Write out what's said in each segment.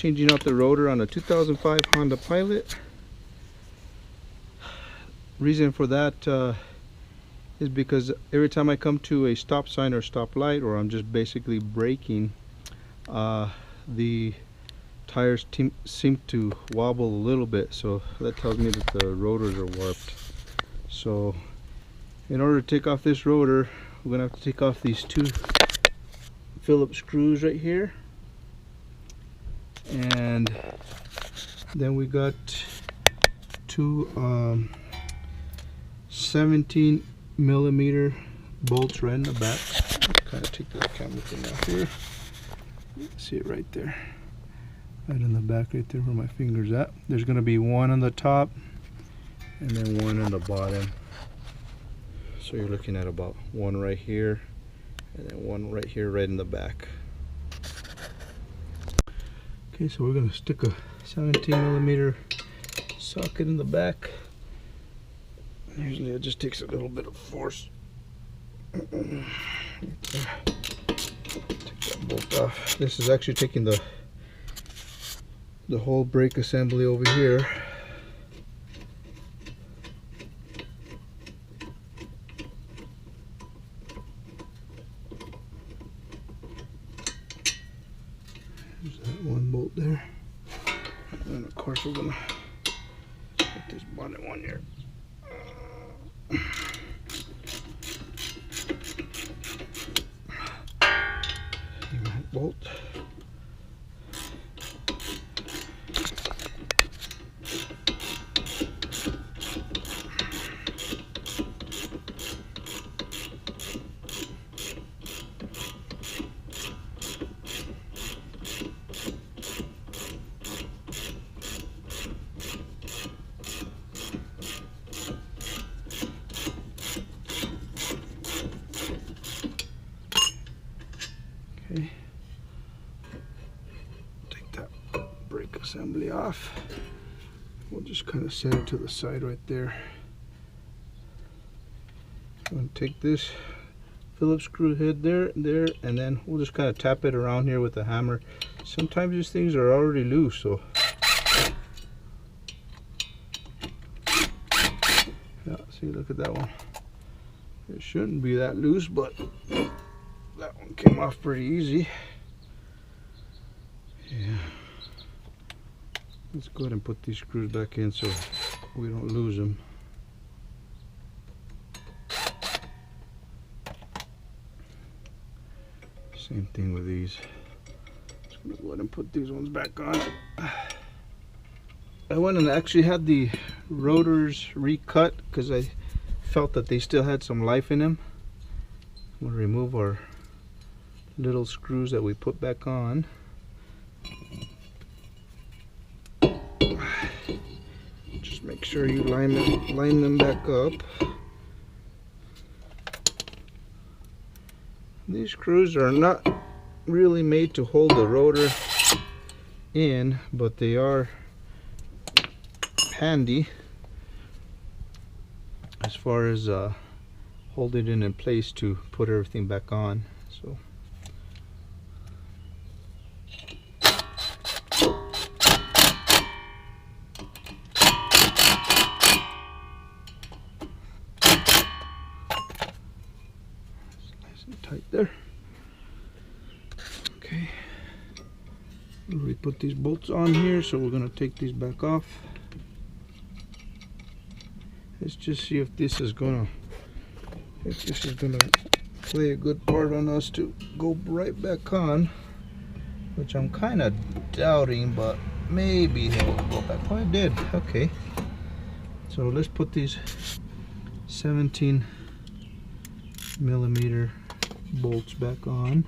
changing out the rotor on a 2005 Honda Pilot. Reason for that is because every time I come to a stop sign or stop light, or I'm just basically braking, the tires seem to wobble a little bit, so that tells me that the rotors are warped. So in order to take off this rotor, we're gonna have to take off these two Phillips screws right here, and then we got two 17mm bolts right in the back. Kind of take the camera thing off here. See it right there, right in the back, right there where my finger's at. There's going to be one on the top and then one on the bottom. So you're looking at about one right here and then one right here, right in the back. Okay, so we're going to stick a 17mm socket in the back. Usually it just takes a little bit of force. Take that bolt off. This is actually taking the whole brake assembly over here. There's that one bolt there. And of course we're gonna put this bottom one here. Bolt. Okay. Take that brake assembly off. We'll just kind of set it to the side right there. I'm going to take this Phillips screw head there, and then we'll just kind of tap it around here with a hammer. Sometimes these things are already loose, so yeah, see, look at that one. It shouldn't be that loose, but that one came off pretty easy. Yeah. Let's go ahead and put these screws back in so we don't lose them. Same thing with these. Just gonna go ahead and put these ones back on. I went and actually had the rotors recut because I felt that they still had some life in them. I'm gonna remove our little screws that we put back on. Just make sure you line them back up. These screws are not really made to hold the rotor in, but they are handy as far as holding it in place to put everything back on. So tight there. Okay, we put these bolts on here, so we're going to take these back off. Let's just see if this is gonna play a good part on us to go right back on, which I'm kind of doubting, but maybe they'll go back. Oh, it did. Okay, so let's put these 17mm bolts back on.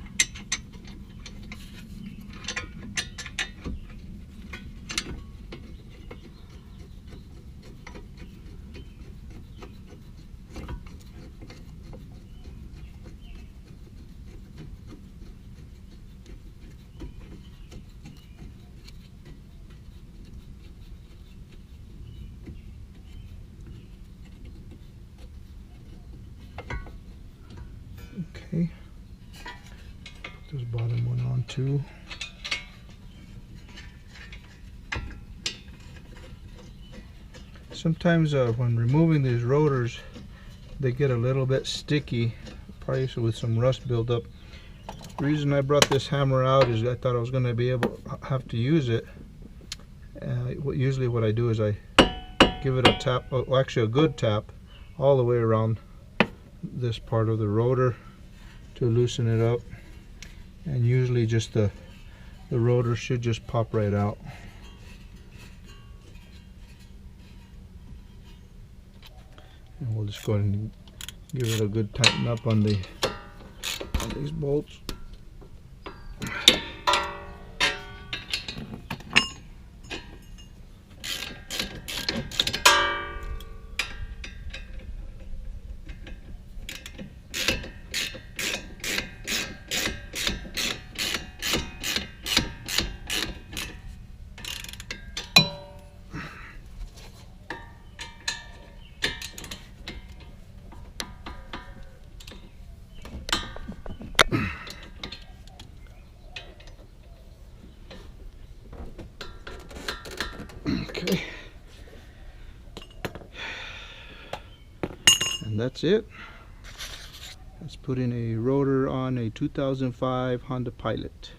Okay, put this bottom one on too. Sometimes when removing these rotors, they get a little bit sticky, probably with some rust buildup. The reason I brought this hammer out is I thought I was going to have to use it. Usually what I do is I give it a tap, well, actually a good tap, all the way around this part of the rotor to loosen it up. And usually just the rotor should just pop right out. And we'll just go ahead and give it a good tighten up on these bolts. Okay, and that's it. Let's put in a rotor on a 2005 Honda Pilot.